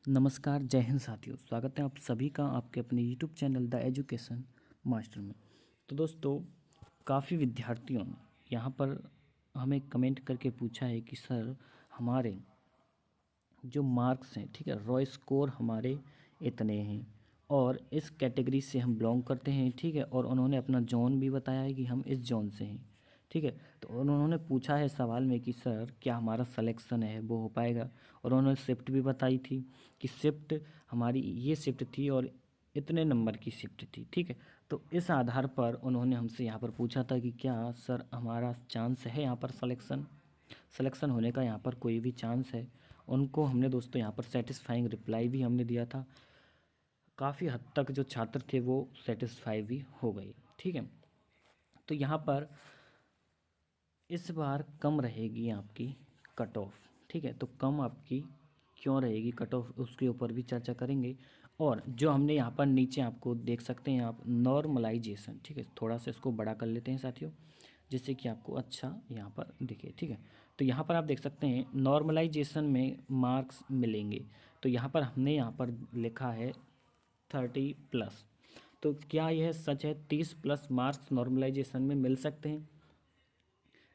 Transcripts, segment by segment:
नमस्कार, जय हिंद साथियों। स्वागत है आप सभी का आपके अपने YouTube channel the education master में। तो दोस्तों, काफ़ी विद्यार्थियों ने यहाँ पर हमें कमेंट करके पूछा है कि सर हमारे जो मार्क्स हैं, ठीक है, रॉ स्कोर हमारे इतने हैं और इस कैटेगरी से हम बिलोंग करते हैं, ठीक है, और उन्होंने अपना जोन भी बताया है कि हम इस जोन से हैं, ठीक है। तो उन्होंने पूछा है सवाल में कि सर क्या हमारा सिलेक्शन है वो हो पाएगा, और उन्होंने शिफ्ट भी बताई थी कि शिफ्ट हमारी ये शिफ्ट थी और इतने नंबर की शिफ्ट थी, ठीक है। तो इस आधार पर उन्होंने हमसे यहाँ पर पूछा था कि क्या सर हमारा चांस है यहाँ पर सिलेक्शन होने का, यहाँ पर कोई भी चांस है। उनको हमने दोस्तों यहाँ पर सेटिस्फाइंग रिप्लाई भी हमने दिया था। काफ़ी हद तक जो छात्र थे वो सेटिस्फाई भी हो गए, ठीक है। तो यहाँ पर इस बार कम रहेगी आपकी कट ऑफ, ठीक है। तो कम आपकी क्यों रहेगी कट ऑफ, उसके ऊपर भी चर्चा करेंगे। और जो हमने यहाँ पर नीचे आपको देख सकते हैं आप नॉर्मलाइजेशन, ठीक है, थोड़ा सा इसको बड़ा कर लेते हैं साथियों, जिससे कि आपको अच्छा यहाँ पर दिखे, ठीक है। तो यहाँ पर आप देख सकते हैं नॉर्मलाइजेशन में मार्क्स मिलेंगे। तो यहाँ पर हमने यहाँ पर लिखा है 30+। तो क्या यह सच है 30+ मार्क्स नॉर्मलाइजेशन में मिल सकते हैं,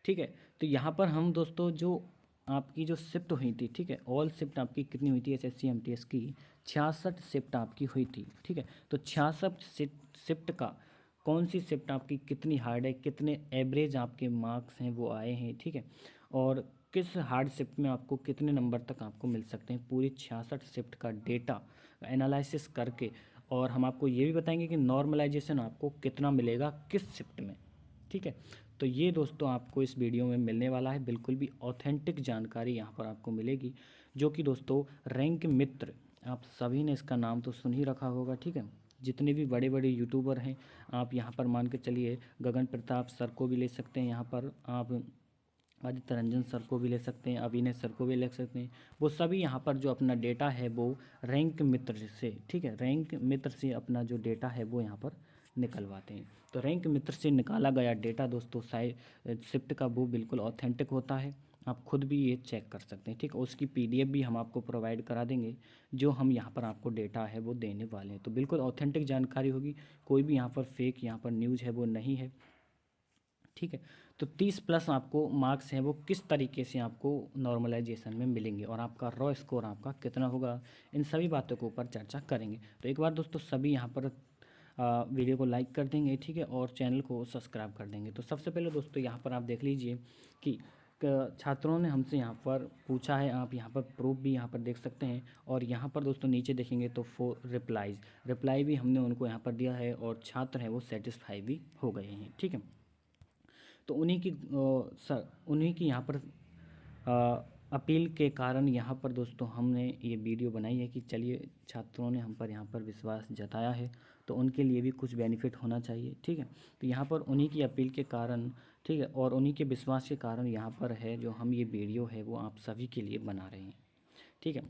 ठीक है। तो यहाँ पर हम दोस्तों जो आपकी जो शिफ्ट हुई थी, ठीक है, ऑल शिफ्ट आपकी कितनी हुई थी एसएससी एमटीएस की, 66 शिफ्ट आपकी हुई थी, ठीक है। तो 66 शिफ्ट का कौन सी शिफ्ट आपकी कितनी हार्ड है, कितने एवरेज आपके मार्क्स हैं वो आए हैं, ठीक है, और किस हार्ड शिफ्ट में आपको कितने नंबर तक आपको मिल सकते हैं, पूरी 66 शिफ्ट का डेटा एनालिसिस करके। और हम आपको ये भी बताएंगे कि नॉर्मलाइजेशन आपको कितना मिलेगा किस शिफ्ट में, ठीक है। तो ये दोस्तों आपको इस वीडियो में मिलने वाला है, बिल्कुल भी ऑथेंटिक जानकारी यहाँ पर आपको मिलेगी, जो कि दोस्तों रैंक मित्र, आप सभी ने इसका नाम तो सुन ही रखा होगा, ठीक है। जितने भी बड़े बड़े यूट्यूबर हैं, आप यहाँ पर मान के चलिए गगन प्रताप सर को भी ले सकते हैं, यहाँ पर आप आदित्य रंजन सर को भी ले सकते हैं, अविनय सर को भी ले सकते हैं। वो सभी यहाँ पर जो अपना डेटा है वो रैंक मित्र से, ठीक है, रैंक मित्र से अपना जो डेटा है वो यहाँ पर निकलवाते हैं। तो रैंक मित्र से निकाला गया डेटा दोस्तों शिफ्ट का वो बिल्कुल ऑथेंटिक होता है, आप खुद भी ये चेक कर सकते हैं, ठीक है। उसकी पीडीएफ भी हम आपको प्रोवाइड करा देंगे, जो हम यहाँ पर आपको डेटा है वो देने वाले हैं। तो बिल्कुल ऑथेंटिक जानकारी होगी, कोई भी यहाँ पर फेक यहाँ पर न्यूज़ है वो नहीं है, ठीक है। तो 30+ आपको मार्क्स हैं वो किस तरीके से आपको नॉर्मलाइजेशन में मिलेंगे और आपका रॉ स्कोर आपका कितना होगा, इन सभी बातों के ऊपर चर्चा करेंगे। तो एक बार दोस्तों सभी यहाँ पर वीडियो को लाइक कर देंगे, ठीक है, और चैनल को सब्सक्राइब कर देंगे। तो सबसे पहले दोस्तों यहाँ पर आप देख लीजिए कि छात्रों ने हमसे यहाँ पर पूछा है, आप यहाँ पर प्रूफ भी यहाँ पर देख सकते हैं। और यहाँ पर दोस्तों नीचे देखेंगे तो रिप्लाई भी हमने उनको यहाँ पर दिया है, और छात्र हैं वो सेटिस्फाई भी हो गए हैं, ठीक है। तो उन्हीं की यहाँ पर अपील के कारण यहाँ पर दोस्तों हमने ये वीडियो बनाई है कि चलिए छात्रों ने हम पर यहाँ पर विश्वास जताया है, तो उनके लिए भी कुछ बेनिफिट होना चाहिए, ठीक है। तो यहाँ पर उन्हीं की अपील के कारण, ठीक है, और उन्हीं के विश्वास के कारण यहाँ पर है जो हम ये वीडियो है वो आप सभी के लिए बना रहे हैं, ठीक है।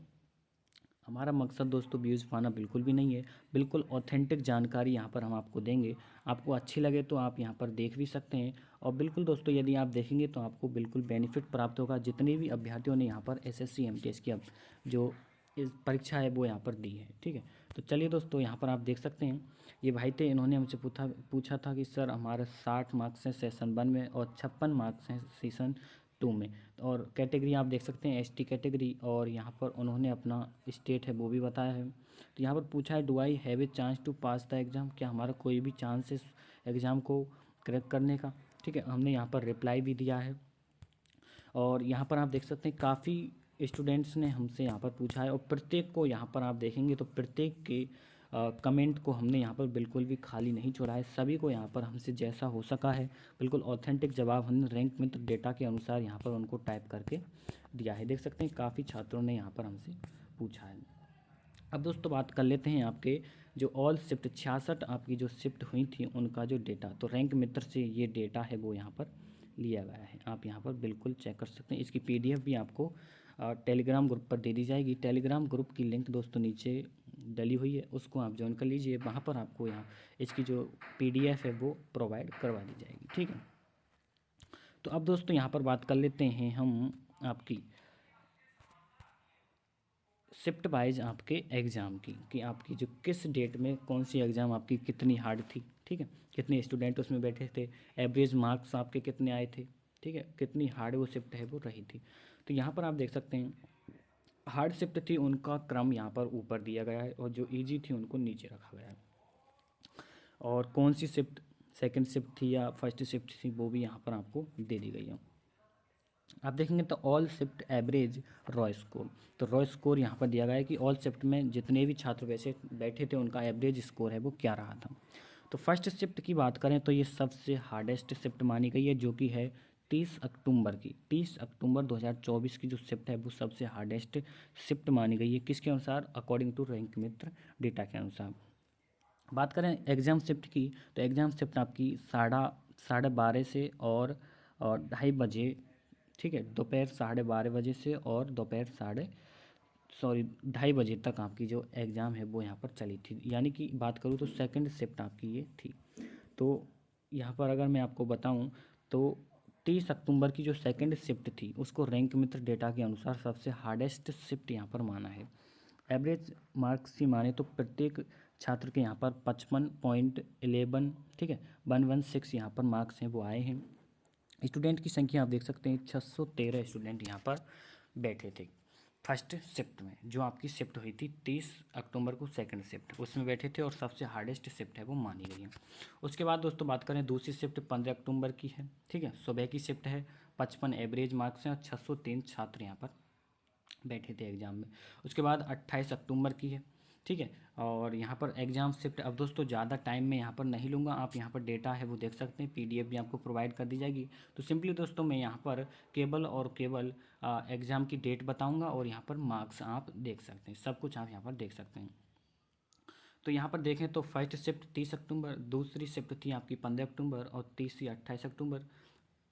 हमारा मकसद दोस्तों व्यूज़ पाना बिल्कुल भी नहीं है, बिल्कुल ऑथेंटिक जानकारी यहाँ पर हम आपको देंगे। आपको अच्छी लगे तो आप यहाँ पर देख भी सकते हैं, और बिल्कुल दोस्तों यदि आप देखेंगे तो आपको बिल्कुल बेनिफिट प्राप्त होगा। जितने भी अभ्यर्थियों ने यहाँ पर एसएससी एमटीएस की अब जो इस परीक्षा है वो यहाँ पर दी है, ठीक है। तो चलिए दोस्तों यहाँ पर आप देख सकते हैं, ये भाई थे, इन्होंने हमसे पूछा था कि सर हमारे 60 मार्क्स हैं सेशन 1 में और 56 मार्क्स हैं सेशन 2 में। और कैटेगरी आप देख सकते हैं एसटी कैटेगरी, और यहाँ पर उन्होंने अपना स्टेट है वो भी बताया है। तो यहाँ पर पूछा है do I have a chance to pass the exam, क्या हमारा कोई भी चांस है एग्ज़ाम को क्रैक करने का, ठीक है। हमने यहाँ पर रिप्लाई भी दिया है। और यहाँ पर आप देख सकते हैं काफ़ी स्टूडेंट्स ने हमसे यहाँ पर पूछा है, और प्रत्येक को यहाँ पर आप देखेंगे तो प्रत्येक के कमेंट को हमने यहाँ पर बिल्कुल भी खाली नहीं छोड़ा है। सभी को यहाँ पर हमसे जैसा हो सका है बिल्कुल ऑथेंटिक जवाब हमने रैंक मित्र डेटा के अनुसार यहाँ पर उनको टाइप करके दिया है। देख सकते हैं काफ़ी छात्रों ने यहाँ पर हमसे पूछा है। अब दोस्तों बात कर लेते हैं आपके जो ऑल शिफ्ट 66 आपकी जो शिफ्ट हुई थी उनका जो डेटा, तो रैंक मित्र से ये डेटा है वो यहाँ पर लिया गया है, आप यहाँ पर बिल्कुल चेक कर सकते हैं। इसकी पीडीएफ भी आपको टेलीग्राम ग्रुप पर दे दी जाएगी। टेलीग्राम ग्रुप की लिंक दोस्तों नीचे डली हुई है, उसको आप ज्वाइन कर लीजिए, वहाँ पर आपको यहाँ इसकी जो पीडीएफ है वो प्रोवाइड करवा दी जाएगी, ठीक है। तो अब दोस्तों यहाँ पर बात कर लेते हैं हम आपकी शिफ्ट वाइज आपके एग्ज़ाम की कि आपकी जो किस डेट में कौन सी एग्ज़ाम आपकी कितनी हार्ड थी, ठीक है, कितने स्टूडेंट उसमें बैठे थे, एवरेज मार्क्स आपके कितने आए थे, ठीक है, कितनी हार्ड वो शिफ्ट है वो रही थी। तो यहाँ पर आप देख सकते हैं हार्ड शिफ्ट थी उनका क्रम यहाँ पर ऊपर दिया गया है और जो ईजी थी उनको नीचे रखा गया है। और कौन सी शिफ्ट सेकंड शिफ्ट थी या फर्स्ट शिफ्ट थी वो भी यहाँ पर आपको दे दी गई है। आप देखेंगे तो all shift average raw score, तो रॉ स्कोर यहाँ पर दिया गया है कि ऑल शिफ्ट में जितने भी छात्र वैसे बैठे थे उनका एवरेज स्कोर है वो क्या रहा था। तो फर्स्ट शिफ्ट की बात करें तो ये सबसे हार्डेस्ट शिफ्ट मानी गई है, जो कि है 30 अक्टूबर की, 30 अक्टूबर 2024 की जो शिफ्ट है वो सबसे हार्डेस्ट शिफ्ट मानी गई है। किसके अनुसार? अकॉर्डिंग टू रैंक मित्र डेटा के अनुसार। बात करें एग्ज़ाम शिफ्ट की, तो एग्ज़ाम शिफ्ट आपकी साढ़े बारह से और 2:30 बजे, ठीक है, दोपहर 12:30 बजे से और दोपहर 2:30 बजे तक आपकी जो एग्ज़ाम है वो यहाँ पर चली थी। यानी कि बात करूँ तो सेकंड शिफ्ट आपकी ये थी। तो यहाँ पर अगर मैं आपको बताऊँ तो 30 अक्टूबर की जो सेकंड शिफ्ट थी उसको रैंक मित्र डेटा के अनुसार सबसे हार्डेस्ट शिफ्ट यहाँ पर माना है। एवरेज मार्क्स की माने तो प्रत्येक छात्र के यहाँ पर 55.11, ठीक है, 116 यहाँ पर मार्क्स हैं वो आए हैं। स्टूडेंट की संख्या आप देख सकते हैं 613 स्टूडेंट यहाँ पर बैठे थे फर्स्ट शिफ्ट में। जो आपकी शिफ्ट हुई थी 30 अक्टूबर को सेकंड शिफ्ट, उसमें बैठे थे और सबसे हार्डेस्ट शिफ्ट है वो मानी गई है। उसके बाद दोस्तों बात करें दूसरी शिफ्ट 15 अक्टूबर की है, ठीक है, सुबह की शिफ्ट है, 55 एवरेज मार्क्स हैं और 603 छात्र यहाँ पर बैठे थे एग्ज़ाम में। उसके बाद 28 अक्टूबर की है, ठीक है, और यहाँ पर एग्ज़ाम शिफ्ट। अब दोस्तों ज़्यादा टाइम में यहाँ पर नहीं लूँगा, आप यहाँ पर डेटा है वो देख सकते हैं, पीडीएफ भी आपको प्रोवाइड कर दी जाएगी। तो सिंपली दोस्तों मैं यहाँ पर केवल और केवल एग्ज़ाम की डेट बताऊँगा और यहाँ पर मार्क्स आप देख सकते हैं, सब कुछ आप यहाँ पर देख सकते हैं। तो यहाँ पर देखें तो फर्स्ट शिफ्ट 30 अक्टूबर, दूसरी शिफ्ट थी आपकी 15 अक्टूबर और तीसरी 28 अक्टूबर,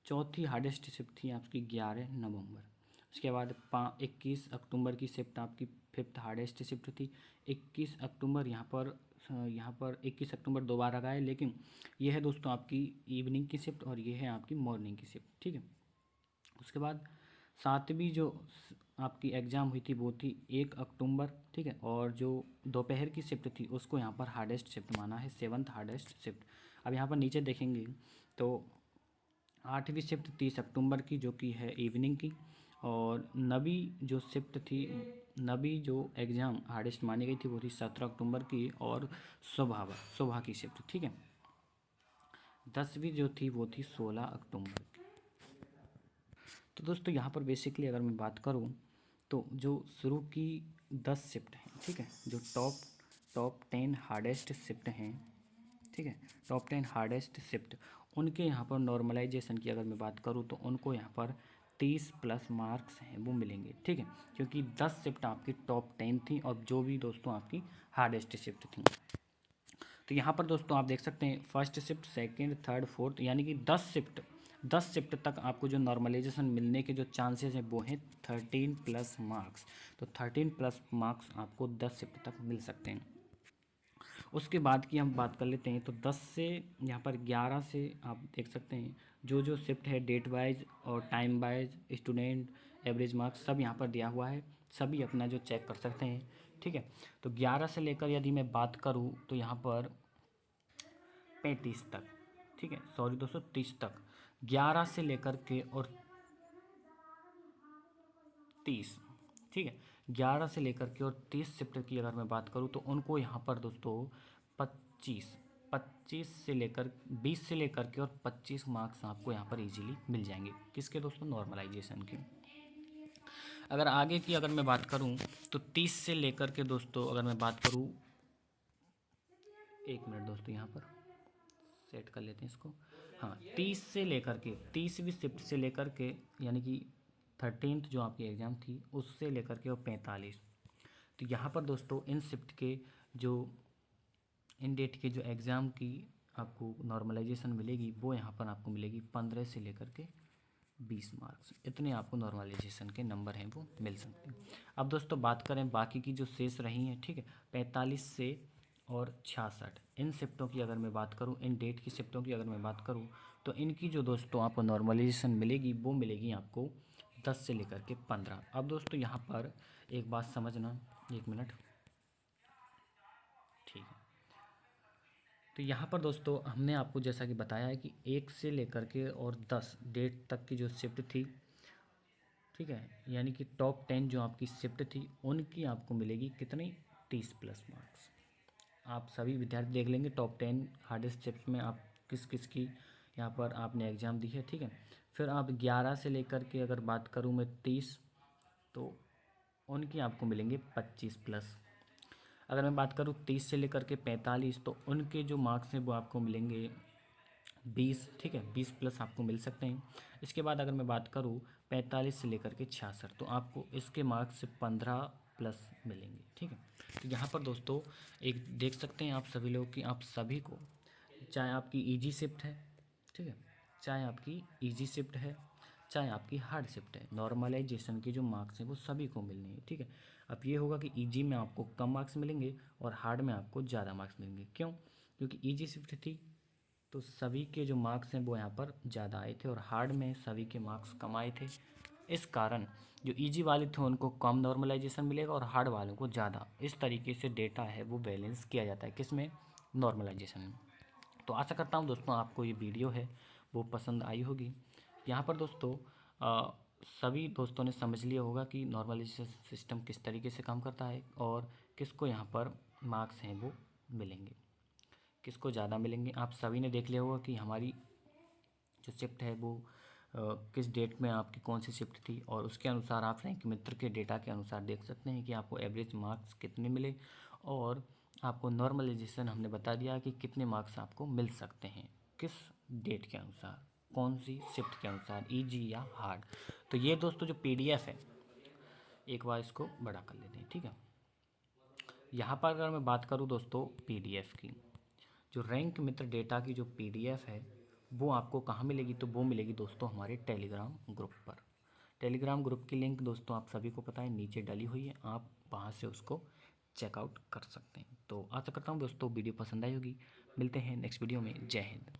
चौथी हार्डेस्ट शिफ्ट थी आपकी 11 नवंबर। उसके बाद 21 अक्टूबर की शिफ्ट आपकी फिफ्थ हार्डेस्ट शिफ्ट थी। 21 अक्टूबर यहाँ पर 21 अक्टूबर दोबारा गए, लेकिन ये है दोस्तों आपकी इवनिंग की शिफ्ट और ये है आपकी मॉर्निंग की शिफ्ट, ठीक है। उसके बाद सातवीं जो आपकी एग्ज़ाम हुई थी वो थी 1 अक्टूबर, ठीक है, और जो दोपहर की शिफ्ट थी उसको यहाँ पर हार्डेस्ट शिफ्ट माना है, सेवन्थ हार्डेस्ट शिफ्ट। अब यहाँ पर नीचे देखेंगे तो आठवीं शिफ्ट 30 अक्टूबर की जो कि है इवनिंग की, और नवीं जो शिफ्ट थी, नवीं जो एग्ज़ाम हार्डेस्ट मानी गई थी वो थी 17 अक्टूबर की और सुबह की शिफ्ट, ठीक है। 10वीं जो थी वो थी 16 अक्टूबर की। तो दोस्तों यहाँ पर बेसिकली अगर मैं बात करूँ तो जो शुरू की 10 शिफ्ट हैं, ठीक है, जो टॉप 10 हार्डेस्ट शिफ्ट हैं, ठीक है, टॉप 10 हार्डेस्ट शिफ्ट, उनके यहाँ पर नॉर्मलाइजेशन की अगर मैं बात करूँ तो उनको यहाँ पर 30 प्लस मार्क्स हैं वो मिलेंगे, ठीक है, क्योंकि 10 शिफ्ट आपकी टॉप 10 थी और जो भी दोस्तों आपकी हार्डेस्ट शिफ्ट थी। तो यहाँ पर दोस्तों आप देख सकते हैं first shift, second, third, fourth, यानी कि 10 शिफ्ट तक आपको जो नॉर्मलाइजेशन मिलने के जो चांसेस हैं वो हैं 13 प्लस मार्क्स। तो 13 प्लस मार्क्स आपको 10 शिफ्ट तक मिल सकते हैं। उसके बाद की हम बात कर लेते हैं तो 10 से यहाँ पर 11 से आप देख सकते हैं जो जो शिफ्ट है डेट वाइज और time wise, student, average marks सब यहाँ पर दिया हुआ है, सभी अपना जो चेक कर सकते हैं, ठीक है। तो 11 से लेकर यदि मैं बात करूँ तो यहाँ पर 35 तक, ठीक है, सॉरी दोस्तों 30 तक, 11 से लेकर के और 30, ठीक है, 11 से लेकर के और 30 शिफ्ट की अगर मैं बात करूँ तो उनको यहाँ पर दोस्तों 25 25 से लेकर 20 से लेकर के और 25 मार्क्स आपको यहाँ पर इजीली मिल जाएंगे। किसके दोस्तों? नॉर्मलाइजेशन के। अगर आगे की अगर मैं बात करूँ तो 30 से लेकर के दोस्तों अगर मैं बात करूँ, एक मिनट दोस्तों यहाँ पर सेट कर लेते हैं इसको। हाँ, 30 से लेकर के 30वीं शिफ्ट से लेकर के यानी कि 13th जो आपकी एग्ज़ाम थी उससे लेकर के और 45, तो यहाँ पर दोस्तों इन शिफ्ट के जो इन डेट के जो एग्ज़ाम की आपको नॉर्मलाइजेशन मिलेगी वो यहाँ पर आपको मिलेगी 15 से लेकर के 20 मार्क्स, इतने आपको नॉर्मलाइजेशन के नंबर हैं वो मिल सकते हैं। अब दोस्तों बात करें बाकी की जो शेष रही हैं, ठीक है, 45 से और 66 इन शिफ्टों की अगर मैं बात करूं, इन डेट की शिफ्टों की अगर मैं बात करूं तो इनकी जो दोस्तों आपको नॉर्मलाइजेशन मिलेगी वो मिलेगी आपको 10 से लेकर के 15। अब दोस्तों यहाँ पर एक बात समझना, 1 मिनट, ठीक है। तो यहाँ पर दोस्तों हमने आपको जैसा कि बताया है कि 1 से लेकर के और 10 डेट तक की जो शिफ्ट थी, ठीक है, यानी कि टॉप 10 जो आपकी शिफ्ट थी उनकी आपको मिलेगी कितनी, 30 प्लस मार्क्स। आप सभी विद्यार्थी देख लेंगे टॉप 10 हार्डेस्ट शिफ्ट में आप किस किस की यहाँ पर आपने एग्ज़ाम दी है, ठीक है। फिर आप 11 से लेकर के अगर बात करूँ मैं 30, तो उनकी आपको मिलेंगे 25 प्लस। अगर मैं बात करूँ 30 से लेकर के 45, तो उनके जो मार्क्स हैं वो आपको मिलेंगे 20, ठीक है, 20 प्लस आपको मिल सकते हैं। इसके बाद अगर मैं बात करूँ 45 से लेकर के 66, तो आपको इसके मार्क्स से 15 प्लस मिलेंगे, ठीक है। तो यहाँ पर दोस्तों एक देख सकते हैं आप सभी लोग कि आप सभी को, चाहे आपकी ईजी शिफ्ट है, ठीक है, चाहे आपकी ईजी शिफ्ट है, चाहे आपकी हार्ड शिफ्ट है, नॉर्मलाइजेशन के जो मार्क्स हैं वो सभी को मिलने हैं, ठीक है। अब ये होगा कि ईजी में आपको कम मार्क्स मिलेंगे और हार्ड में आपको ज़्यादा मार्क्स मिलेंगे। क्यों? क्योंकि ईजी शिफ्ट थी तो सभी के जो मार्क्स हैं वो यहाँ पर ज़्यादा आए थे और हार्ड में सभी के मार्क्स कम आए थे। इस कारण जो इजी वाले थे उनको कम नॉर्मलाइजेशन मिलेगा और हार्ड वालों को ज़्यादा। इस तरीके से डेटा है वो बैलेंस किया जाता है, किस में, नॉर्मलाइजेशन में। तो आशा करता हूँ दोस्तों आपको ये वीडियो है वो पसंद आई होगी। यहाँ पर दोस्तों सभी दोस्तों ने समझ लिया होगा कि नॉर्मलाइजेशन सिस्टम किस तरीके से काम करता है और किसको यहाँ पर मार्क्स हैं वो मिलेंगे, किसको ज़्यादा मिलेंगे। आप सभी ने देख लिया होगा कि हमारी जो शिफ्ट है वो किस डेट में आपकी कौन सी शिफ्ट थी और उसके अनुसार आप रैंक मित्र के डेटा के अनुसार देख सकते हैं कि आपको एवरेज मार्क्स कितने मिले और आपको नॉर्मलाइजेशन हमने बता दिया कि कितने मार्क्स आपको मिल सकते हैं, किस डेट के अनुसार, कौन सी शिफ्ट के अनुसार, ईजी या हार्ड। तो ये दोस्तों जो पीडीएफ है, एक बार इसको बड़ा कर लेते हैं, ठीक है। यहाँ पर अगर मैं बात करूँ दोस्तों पीडीएफ की, जो रैंक मित्र डेटा की जो पीडीएफ है वो आपको कहाँ मिलेगी, तो वो मिलेगी दोस्तों हमारे टेलीग्राम ग्रुप पर। टेलीग्राम ग्रुप की लिंक दोस्तों आप सभी को पता है नीचे डली हुई है, आप वहाँ से उसको चेकआउट कर सकते हैं। तो आशा करता हूँ दोस्तों वीडियो पसंद आई होगी। मिलते हैं नेक्स्ट वीडियो में। जय हिंद।